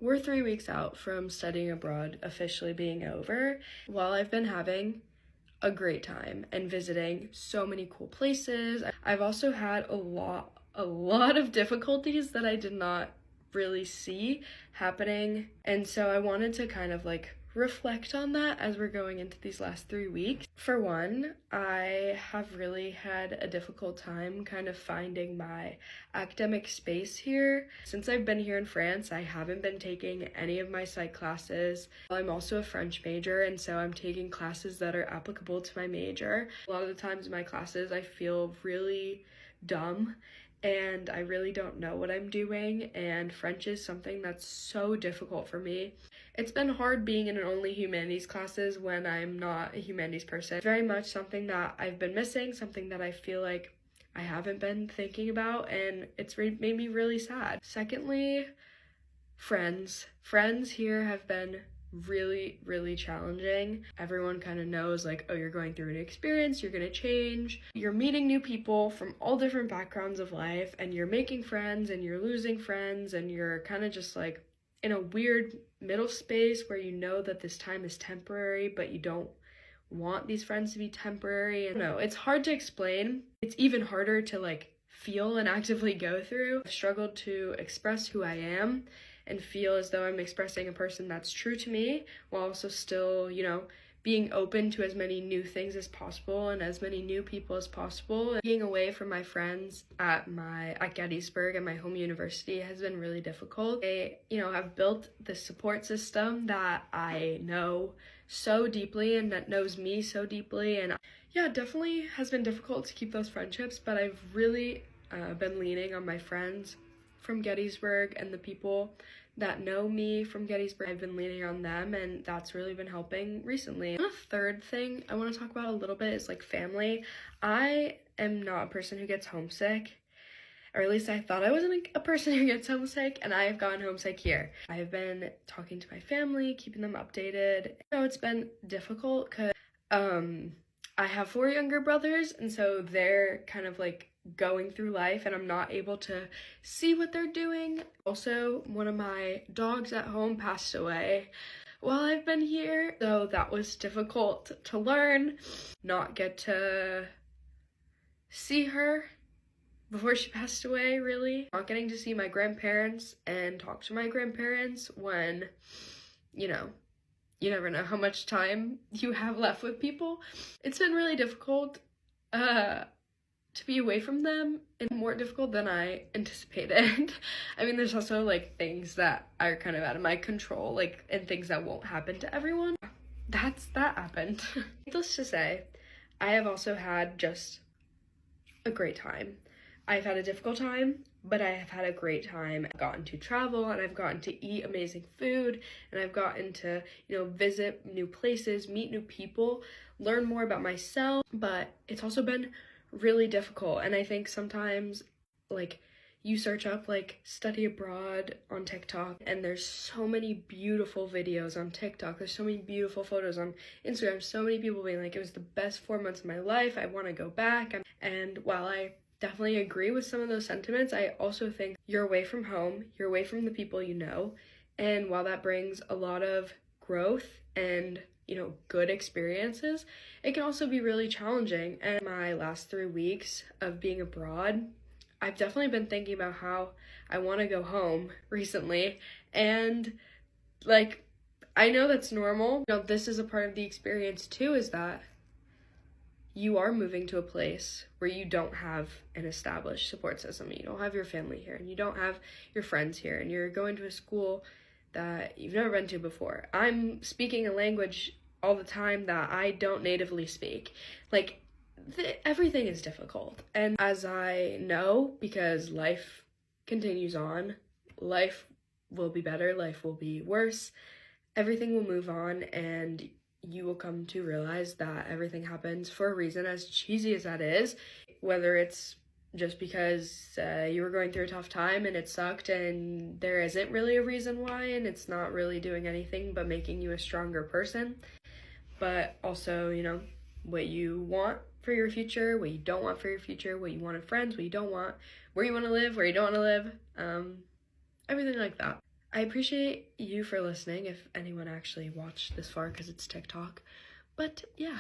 We're 3 weeks out from studying abroad officially being over. While I've been having a great time and visiting so many cool places, I've also had a lot of difficulties that I did not really see happening. And so I wanted to kind of like reflect on that as we're going into these last 3 weeks. For one, I have really had a difficult time kind of finding my academic space here. Since I've been here in France, I haven't been taking any of my psych classes. I'm also a French major, and so I'm taking classes that are applicable to my major. A lot of the times in my classes, I feel really dumb and I really don't know what I'm doing, and French is something that's so difficult for me. It's been hard being in an only humanities classes when I'm not a humanities person. Very much something that I've been missing, something that I feel like I haven't been thinking about, and it's made me really sad. Secondly, friends. Friends here have been really challenging. Everyone kind of knows like, oh, you're going through an experience, you're gonna change, you're meeting new people from all different backgrounds of life, and you're making friends and you're losing friends, and you're kind of just like in a weird middle space where you know that this time is temporary, but you don't want these friends to be temporary. And no, it's hard to explain. It's even harder to like feel and actively go through. I've struggled to express who I am and feel as though I'm expressing a person that's true to me, while also still, you know, being open to as many new things as possible and as many new people as possible. Being away from my friends at Gettysburg and my home university has been really difficult. I, have built this support system that I know so deeply and that knows me so deeply, and yeah, it definitely has been difficult to keep those friendships, but I've really been leaning on my friends from Gettysburg and the people that know me from Gettysburg. I've been leaning on them, and that's really been helping recently. And a third thing I want to talk about a little bit is like family. I am not a person who gets homesick, or at least I thought I wasn't a person who gets homesick, and I have gotten homesick here. I have been talking to my family, keeping them updated. It's been difficult because I have 4 younger brothers, and so they're kind of like going through life, and I'm not able to see what they're doing. Also, one of my dogs at home passed away while I've been here, so that was difficult to learn, not get to see her before she passed away, really. Not getting to see my grandparents and talk to my grandparents when, you never know how much time you have left with people. It's been really difficult to be away from them, and more difficult than I anticipated. I mean, there's also like things that are kind of out of my control, like, and things that won't happen to everyone. That happened. Needless to say, I have also had just a great time. I've had a difficult time, but I have had a great time. I've gotten to travel, and I've gotten to eat amazing food, and I've gotten to, visit new places, meet new people, learn more about myself, but it's also been really difficult. And I think sometimes like you search up like study abroad on TikTok, and there's so many beautiful videos on TikTok, there's so many beautiful photos on Instagram, so many people being like, it was the best 4 months of my life, I want to go back. And while I definitely agree with some of those sentiments, I also think you're away from home, you're away from the people you know, and while that brings a lot of growth and good experiences, it can also be really challenging. And my last 3 weeks of being abroad, I've definitely been thinking about how I want to go home recently, and like, I know that's normal. This is a part of the experience too, is that you are moving to a place where you don't have an established support system. You don't have your family here, and you don't have your friends here, and you're going to a school that you've never been to before. I'm speaking a language all the time that I don't natively speak. Like, everything is difficult. And as I know, because life continues on, life will be better, life will be worse, everything will move on, and you will come to realize that everything happens for a reason, as cheesy as that is. Whether it's just because you were going through a tough time and it sucked, and there isn't really a reason why, and it's not really doing anything but making you a stronger person. But also, what you want for your future, what you don't want for your future, what you want in friends, what you don't want, where you want to live, where you don't want to live, everything like that. I appreciate you for listening, if anyone actually watched this far, because it's TikTok. But yeah.